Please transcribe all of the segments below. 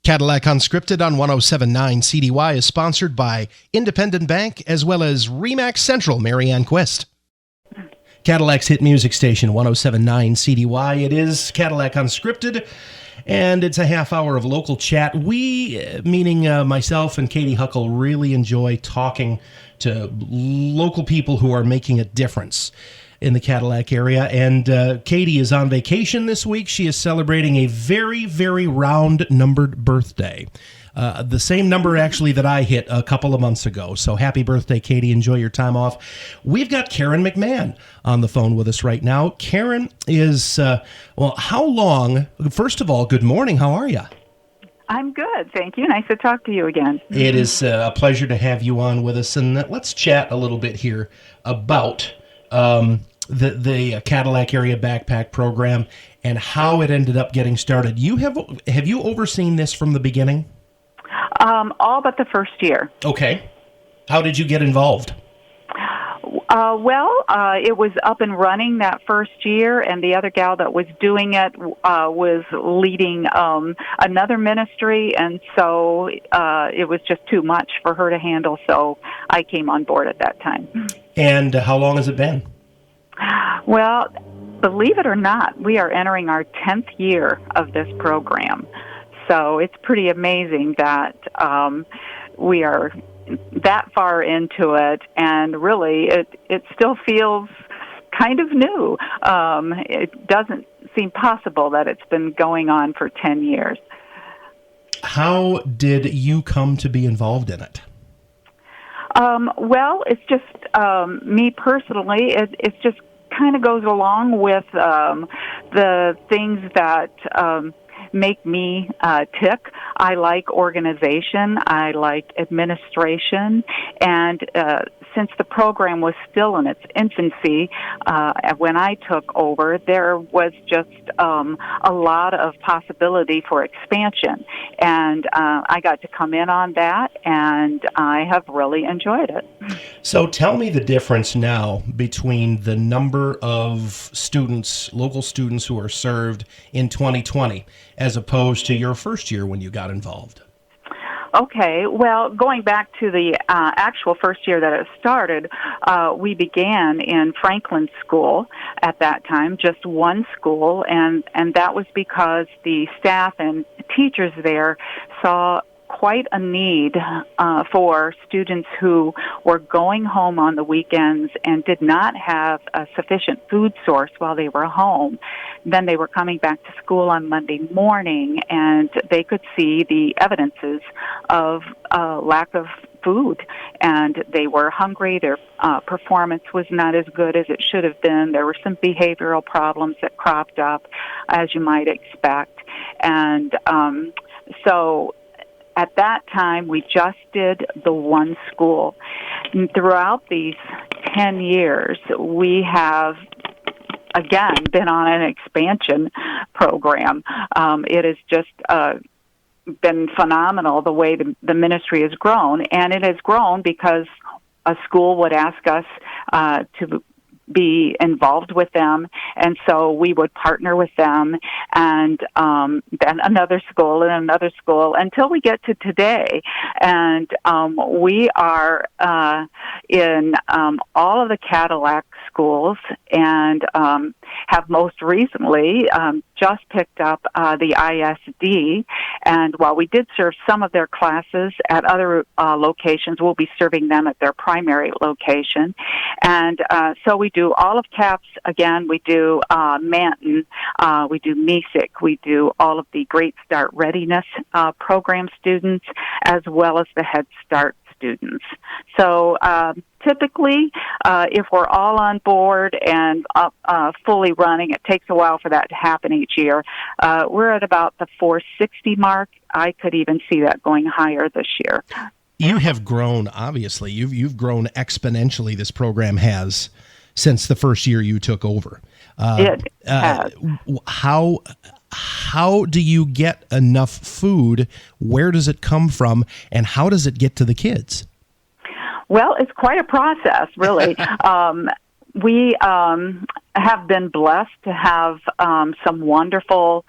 Cadillac Unscripted on 107.9 CDY is sponsored by Independent Bank as well as Remax Central, Marianne Quist. Cadillac's hit music station, 107.9 CDY. It is Cadillac Unscripted, and it's a half hour of local chat. We, meaning myself and Katie Huckle, really enjoy talking to local people who are making a difference in the Cadillac area. And Katie is on vacation this week. She is celebrating a very, very round-numbered birthday. The same number, actually, that I hit a couple of months ago. So happy birthday, Katie. Enjoy your time off. We've got Karen McMahon on the phone with us right now. Karen is, how long? First of all, good morning. How are you? I'm good, thank you. Nice to talk to you again. It is a pleasure to have you on with us. And let's chat a little bit here about the Cadillac Area Backpack Program and how it ended up getting started. Have you overseen this from the beginning? All but the first year. Okay. How did you get involved? It was up and running that first year, and the other gal that was doing it was leading another ministry, and so it was just too much for her to handle, so I came on board at that time. And how long has it been? Well, believe it or not, we are entering our 10th year of this program. So it's pretty amazing that we are that far into it, and really it still feels kind of new. It doesn't seem possible that it's been going on for 10 years. How did you come to be involved in it? It's just me personally. It just kind of goes along with the things that make me tick. I like organization. I like administration. And since the program was still in its infancy, when I took over, there was just a lot of possibility for expansion. And I got to come in on that, and I have really enjoyed it. So tell me the difference now between the number of students, local students who are served in 2020, as opposed to your first year when you got involved. Okay, well, going back to the actual first year that it started, we began in Franklin School at that time, just one school, and that was because the staff and teachers there saw quite a need for students who were going home on the weekends and did not have a sufficient food source while they were home. Then they were coming back to school on Monday morning, and they could see the evidences of lack of food, and they were hungry. Their performance was not as good as it should have been. There were some behavioral problems that cropped up, as you might expect. And so at that time, we just did the one school. And throughout these 10 years, we have, again, been on an expansion program. It has just been phenomenal the way the ministry has grown. And it has grown because a school would ask us to be involved with them, and so we would partner with them, and then another school and another school until we get to today. And we are in all of the Cadillac schools, and have most recently just picked up the ISD. And while we did serve some of their classes at other locations, we'll be serving them at their primary location. And so we do all of CAPS again. We do Manton, we do MESIC, we do all of the Great Start Readiness program students, as well as the Head Start students. So typically, if we're all on board and fully running, it takes a while for that to happen each year. We're at about the 460 mark. I could even see that going higher this year. You have grown, obviously. You've grown exponentially, this program has, since the first year you took over. It has. How do you get enough food? Where does it come from? And how does it get to the kids? Well, it's quite a process, really. We have been blessed to have some wonderful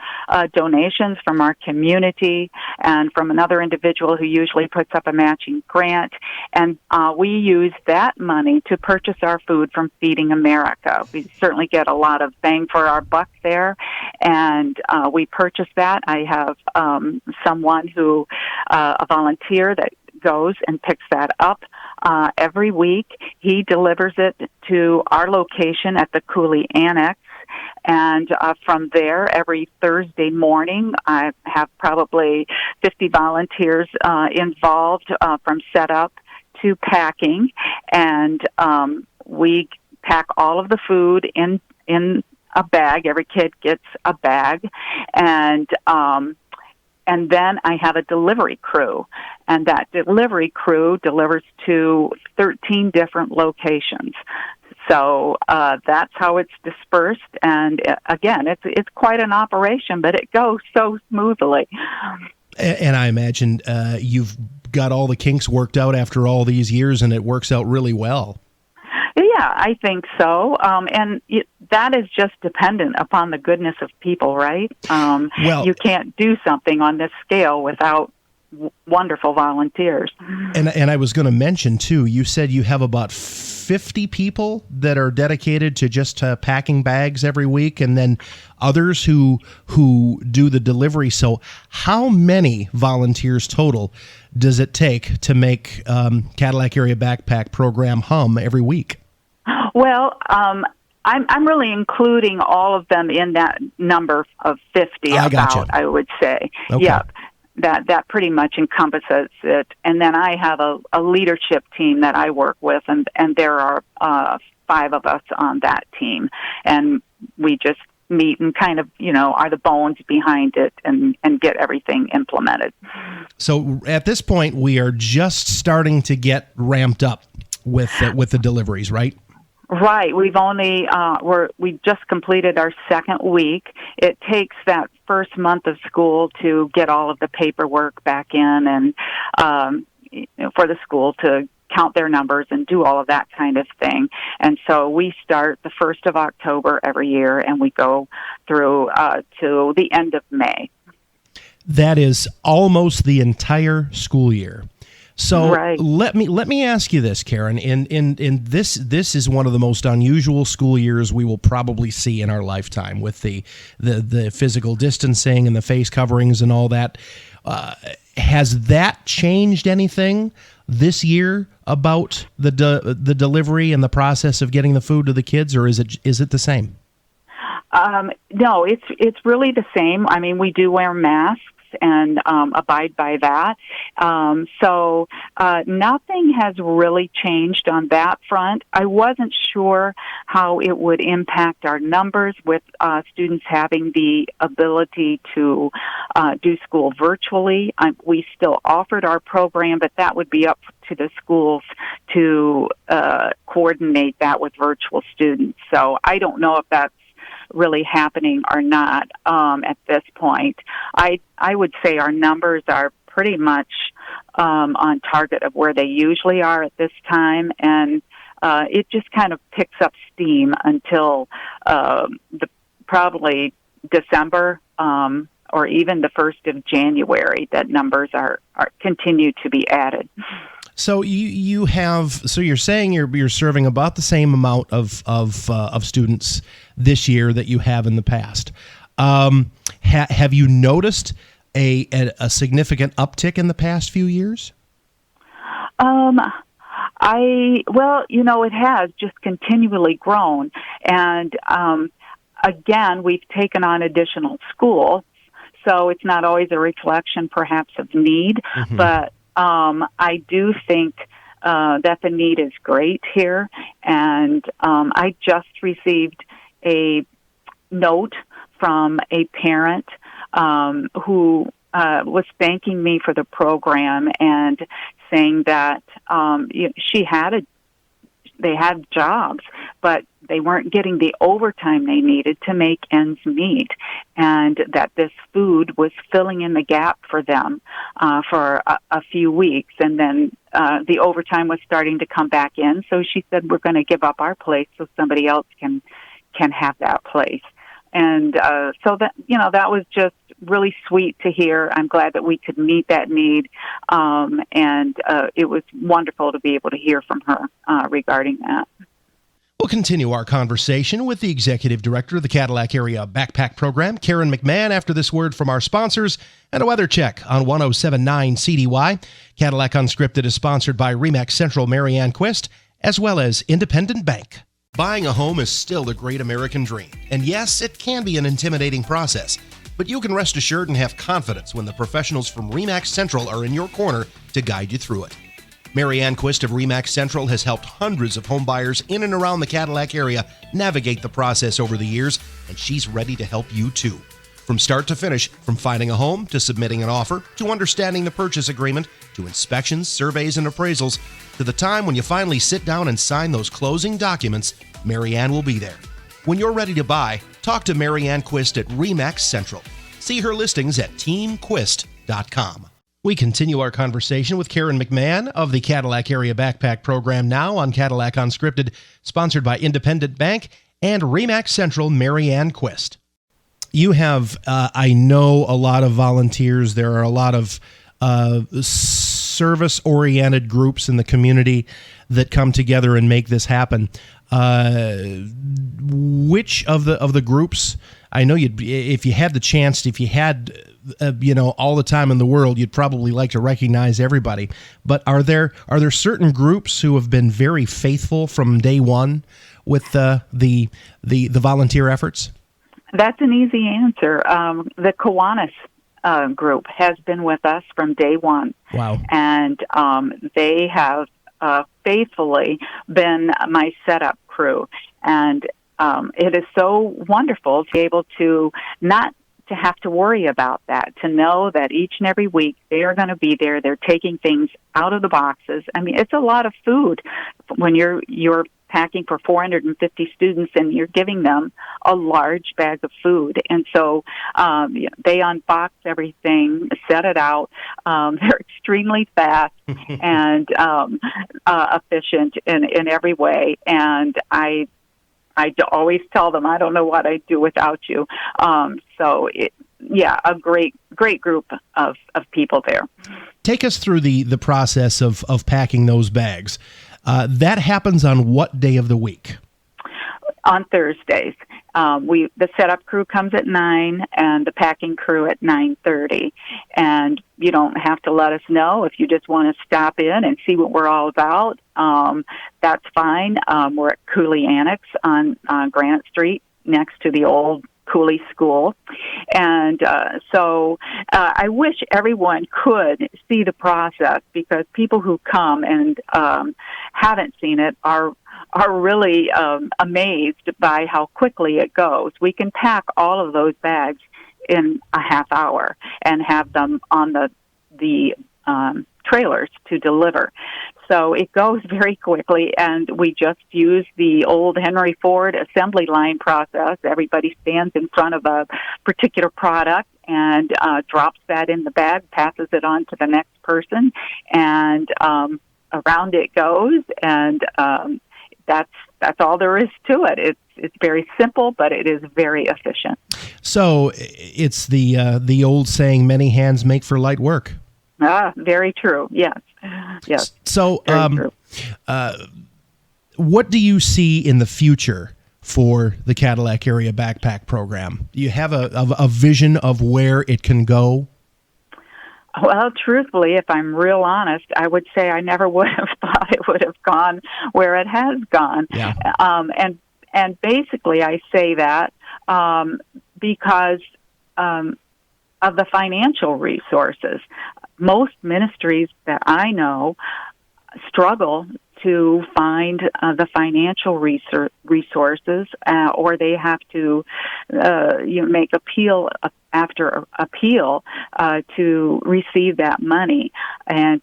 donations from our community and from another individual who usually puts up a matching grant. And we use that money to purchase our food from Feeding America. We certainly get a lot of bang for our buck there, and we purchase that. I have someone who, a volunteer that goes and picks that up every week. He delivers it to our location at the Cooley Annex, and from there, every Thursday morning, I have probably 50 volunteers involved from setup to packing, and we pack all of the food in a bag. Every kid gets a bag, and then I have a delivery crew, and that delivery crew delivers to 13 different locations. So that's how it's dispersed, and again, it's quite an operation, but it goes so smoothly. And I imagine you've got all the kinks worked out after all these years, and it works out really well. Yeah, I think so. And that is just dependent upon the goodness of people, right? Well, you can't do something on this scale without wonderful volunteers. And I was going to mention, too, you said you have about 50 people that are dedicated to just packing bags every week, and then others who do the delivery. So how many volunteers total does it take to make Cadillac Area Backpack Program hum every week? Well, I'm really including all of them in that number of 50, I would say. Okay. Yep. That pretty much encompasses it. And then I have a leadership team that I work with, and there are 5 of us on that team. And we just meet and kind of, are the bones behind it and get everything implemented. So at this point, we are just starting to get ramped up with the deliveries, right? Right. We've only we just completed our second week. It takes that first month of school to get all of the paperwork back in, and for the school to count their numbers and do all of that kind of thing. And so we start the 1st of October every year, and we go through to the end of May. That is almost the entire school year. So right. let me ask you this, Karen. In this is one of the most unusual school years we will probably see in our lifetime, with the physical distancing and the face coverings and all that. Has that changed anything this year about the delivery and the process of getting the food to the kids, or is it the same? No, it's really the same. I mean, we do wear masks and abide by that. So nothing has really changed on that front. I wasn't sure how it would impact our numbers with students having the ability to do school virtually. We still offered our program, but that would be up to the schools to coordinate that with virtual students. So I don't know if that's really happening or not at this point. I would say our numbers are pretty much on target of where they usually are at this time, and it just kind of picks up steam until probably December or even the 1st of January. That numbers are continue to be added. So you're saying you're serving about the same amount of students this year that you have in the past. Have you noticed a significant uptick in the past few years? It has just continually grown, and again, we've taken on additional schools, so it's not always a reflection, perhaps, of need, mm-hmm. but I do think that the need is great here, and I just received a note from a parent who was thanking me for the program and saying that they had jobs, but they weren't getting the overtime they needed to make ends meet, and that this food was filling in the gap for them for a few weeks, and then the overtime was starting to come back in. So she said, "We're going to give up our place so somebody else can have that place." And so that was just really sweet to hear. I'm glad that we could meet that need, and it was wonderful to be able to hear from her regarding that. We'll continue our conversation with the Executive Director of the Cadillac Area Backpack Program, Karen McMahon, after this word from our sponsors and a weather check on 107.9 CDY. Cadillac Unscripted is sponsored by RE/MAX Central Marianne Quist, as well as Independent Bank. Buying a home is still the great American dream. And yes, it can be an intimidating process, but you can rest assured and have confidence when the professionals from RE/MAX Central are in your corner to guide you through it. Marianne Quist of RE/MAX Central has helped hundreds of home buyers in and around the Cadillac area navigate the process over the years, and she's ready to help you too. From start to finish, from finding a home to submitting an offer, to understanding the purchase agreement, to inspections, surveys, and appraisals, to the time when you finally sit down and sign those closing documents, Marianne will be there. When you're ready to buy, talk to Marianne Quist at RE/MAX Central. See her listings at teamquist.com. We continue our conversation with Karen McMahon of the Cadillac Area Backpack Program now on Cadillac Unscripted, sponsored by Independent Bank and RE/MAX Central Marianne Quist. You have, I know, a lot of volunteers. There are a lot of service-oriented groups in the community that come together and make this happen. Which of the groups? I know if you had the chance, if you had all the time in the world, you'd probably like to recognize everybody. But are there certain groups who have been very faithful from day one with the volunteer efforts? That's an easy answer. The Kiwanis group has been with us from day one. Wow. And they have faithfully been my setup crew. And it is so wonderful to be able to not to have to worry about that, to know that each and every week they are going to be there. They're taking things out of the boxes. I mean, it's a lot of food when you're packing for 450 students and you're giving them a large bag of food. And so they unbox everything, set it out. They're extremely fast and efficient in every way. And I always tell them, I don't know what I'd do without you. A great group of people there. Take us through the process of packing those bags. That happens on what day of the week? On Thursdays. The setup crew comes at 9 and the packing crew at 9:30. And you don't have to let us know if you just want to stop in and see what we're all about. That's fine. We're at Cooley Annex on Granite Street next to the old Cooley School. And so I wish everyone could see the process, because people who come and haven't seen it are really amazed by how quickly it goes. We can pack all of those bags in a half hour and have them on the trailers to deliver. So it goes very quickly, and we just use the old Henry Ford assembly line process. Everybody stands in front of a particular product and drops that in the bag, passes it on to the next person, and around it goes, and that's all there is to it. It's very simple, but it is very efficient. So it's the old saying, many hands make for light work. Very true. Yes. So, what do you see in the future for the Cadillac Area Backpack Program? Do you have a vision of where it can go? Well, truthfully, if I'm real honest, I would say I never would have thought it would have gone where it has gone. Yeah. And basically, I say that because of the financial resources. Most ministries that I know struggle to find the financial resources, or they have to make appeal after appeal to receive that money. And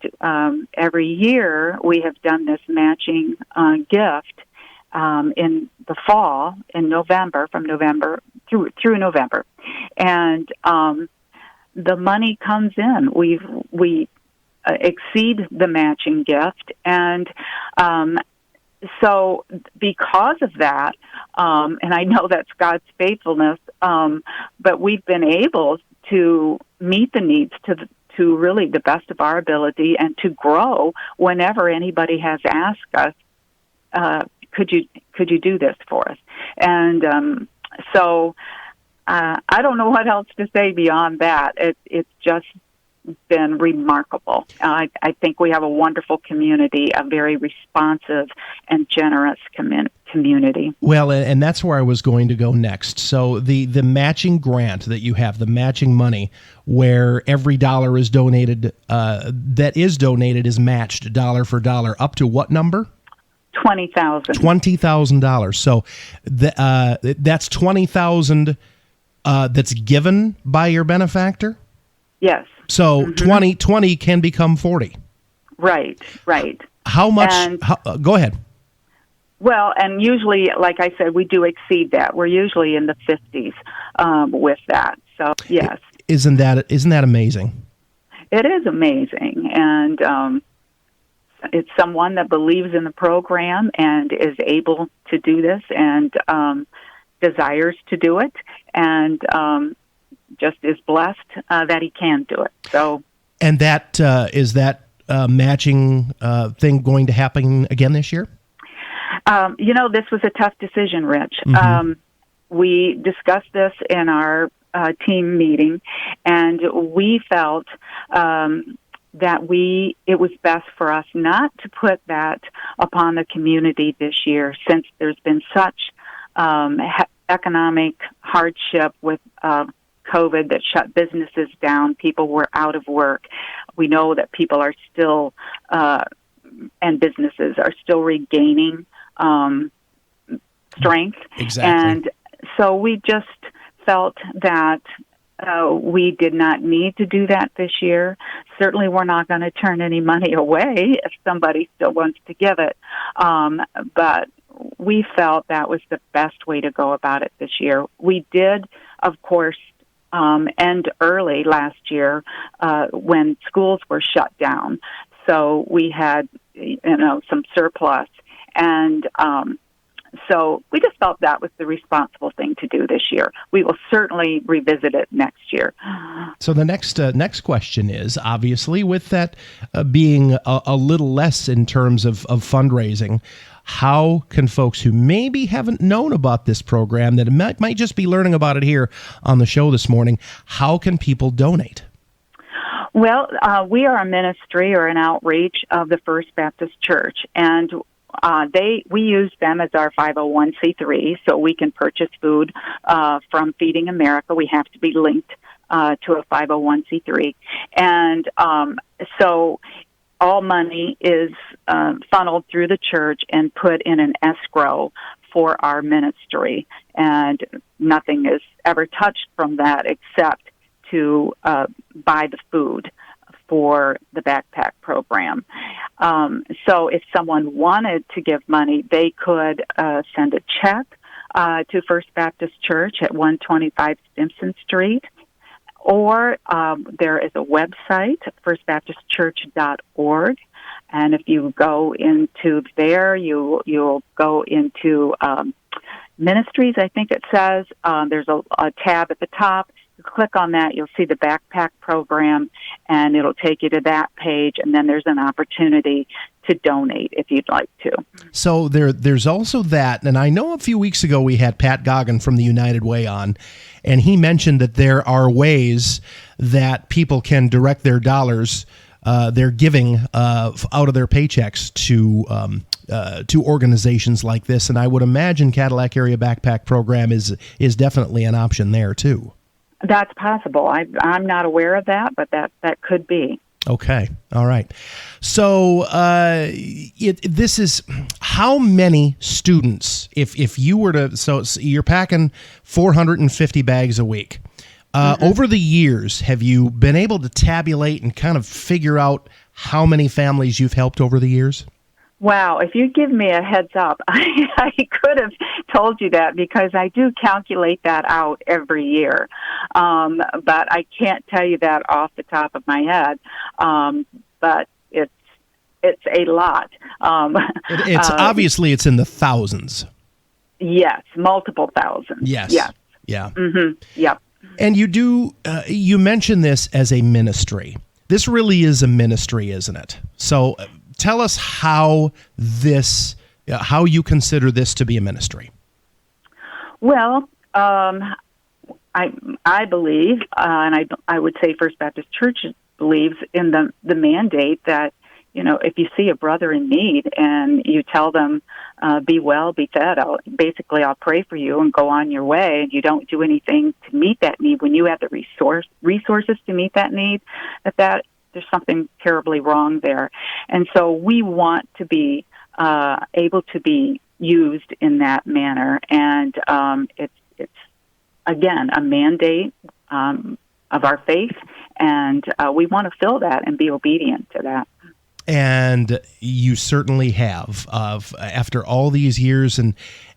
every year we have done this matching gift in the fall, in November, from November through November. And the money comes in. We exceed the matching gift, and so because of that, and I know that's God's faithfulness, but we've been able to meet the needs to really the best of our ability, and to grow whenever anybody has asked us, could you do this for us? And so I don't know what else to say beyond that. It's just been remarkable. I think we have a wonderful community, a very responsive and generous community. Well, and that's where I was going to go next. So the matching grant that you have, the matching money, where every dollar is donated, that is donated is matched dollar for dollar, up to what number? $20,000. $20,000. So that's $20,000 that's given by your benefactor? Yes. So 20 can become 40. Right. How much? Go ahead. Well, and usually, like I said, we do exceed that. We're usually in the 50s with that. So yes. Isn't that amazing? It is amazing, and it's someone that believes in the program and is able to do this and desires to do it, and just is blessed that he can do it. So, and that is that matching thing going to happen again this year? This was a tough decision, Rich. We discussed this in our team meeting, and we felt that it was best for us not to put that upon the community this year, since there's been such economic hardship with COVID that shut businesses down. People were out of work. We know that people are still, and businesses are still regaining strength. Exactly. And so we just felt that we did not need to do that this year. Certainly we're not going to turn any money away if somebody still wants to give it. But we felt that was the best way to go about it this year. We did, of course, end early last year when schools were shut down. So we had, some surplus. And so we just felt that was the responsible thing to do this year. We will certainly revisit it next year. So the next question is, obviously, with that being a little less in terms of fundraising, how can folks who maybe haven't known about this program, that might just be learning about it here on the show this morning, how can people donate? Well, we are a ministry or an outreach of the First Baptist Church, and we use them as our 501c3, so we can purchase food from Feeding America. We have to be linked to a 501c3, and so all money is funneled through the church and put in an escrow for our ministry, and nothing is ever touched from that except to buy the food for the backpack program. So if someone wanted to give money, they could send a check to First Baptist Church at 125 Stimson Street, or there is a website, firstbaptistchurch.org, and if you go into there, you'll go into ministries, I think it says. There's a tab at the top. You click on that, you'll see the backpack program, and it'll take you to that page, and then there's an opportunity to donate if you'd like to. So there's also that, and I know a few weeks ago we had Pat Goggin from the United Way on, and he mentioned that there are ways that people can direct their dollars, their giving out of their paychecks to organizations like this, and I would imagine Cadillac Area Backpack Program is definitely an option there too. That's possible. I'm not aware of that, but that could be. Okay. All right. So this is how many students, if you were to, so you're packing 450 bags a week. Over the years, have you been able to tabulate and kind of figure out how many families you've helped over the years? Wow, if you'd give me a heads up, I could have told you that because I do calculate that out every year. But I can't tell you that off the top of my head. But it's a lot. It's obviously it's in the thousands. Yes, multiple thousands. Yes. Yes. Yeah. Mm-hmm. Yep. And you mention this as a ministry. This really is a ministry, isn't it? So tell us how you consider this to be a ministry. Well, I believe, and I would say First Baptist Church believes in the mandate that, if you see a brother in need and you tell them, be well, be fed, I'll pray for you and go on your way, and you don't do anything to meet that need when you have the resources to meet that need, that there's something terribly wrong there. And so we want to be able to be used in that manner. And it's again, a mandate of our faith, and we want to fill that and be obedient to that. And you certainly have, after all these years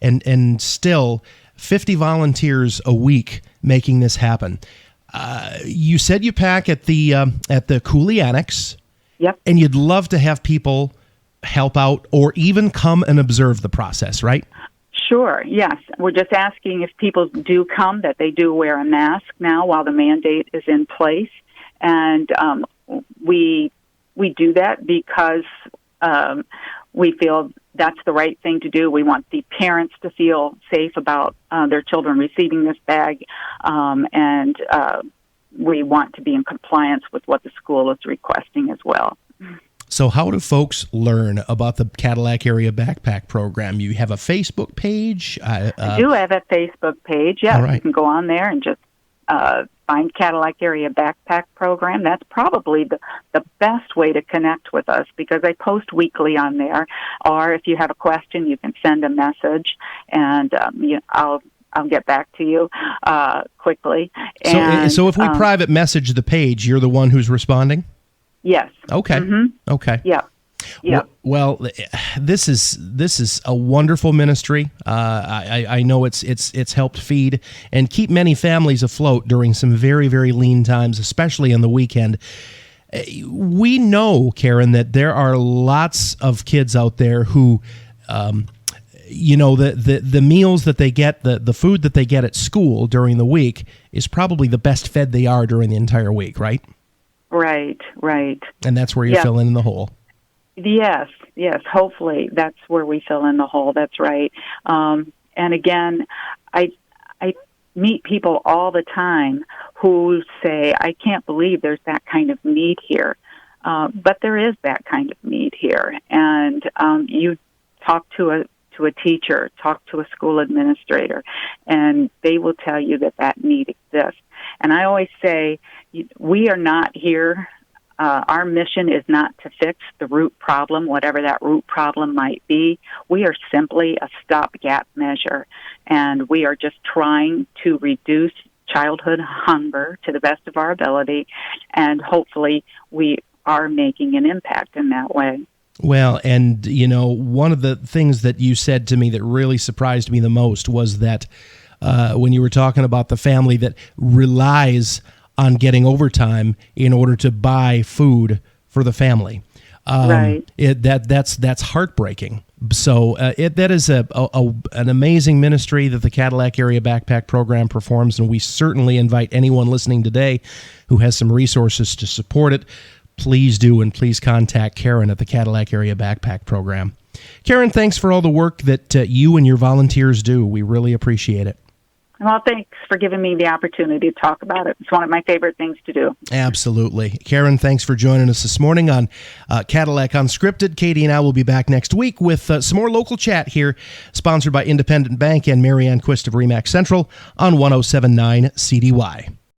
and still 50 volunteers a week making this happen. You said you pack at the Cooley Annex. Yep. And you'd love to have people help out or even come and observe the process, right? Sure, yes. We're just asking if people do come that they do wear a mask now while the mandate is in place. And we do that because we feel that's the right thing to do. We want the parents to feel safe about their children receiving this bag, and we want to be in compliance with what the school is requesting as well. So how do folks learn about the Cadillac Area Backpack Program? You have a Facebook page? I do have a Facebook page, yes. All right. You can go on there and just find Cadillac Area Backpack Program. That's probably the best way to connect with us because I post weekly on there. Or if you have a question, you can send a message, and I'll get back to you quickly. So if we private message the page, you're the one who's responding? Yes. Okay. Mm-hmm. Okay. Yeah. Yeah. Well, this is a wonderful ministry. I know it's helped feed and keep many families afloat during some very, very lean times, especially on the weekend. We know, Karen, that there are lots of kids out there who, the meals that they get, the food that they get at school during the week is probably the best fed they are during the entire week, right? Right. And that's where you fill in the hole. Yes. Hopefully that's where we fill in the hole. That's right. And again, I meet people all the time who say, I can't believe there's that kind of need here. But there is that kind of need here. And you talk to a teacher, talk to a school administrator, and they will tell you that need exists. And I always say, we are not here. Our mission is not to fix the root problem, whatever that root problem might be. We are simply a stopgap measure, and we are just trying to reduce childhood hunger to the best of our ability, and hopefully we are making an impact in that way. Well, and, one of the things that you said to me that really surprised me the most was that when you were talking about the family that relies on getting overtime in order to buy food for the family. Right. That's heartbreaking. So that is an amazing ministry that the Cadillac Area Backpack Program performs, and we certainly invite anyone listening today who has some resources to support it. Please do, and please contact Karen at the Cadillac Area Backpack Program. Karen, thanks for all the work that you and your volunteers do. We really appreciate it. Well, thanks for giving me the opportunity to talk about it. It's one of my favorite things to do. Absolutely. Karen, thanks for joining us this morning on Cadillac Unscripted. Katie and I will be back next week with some more local chat here, sponsored by Independent Bank and Marianne Quist of RE/MAX Central on 107.9 CDY.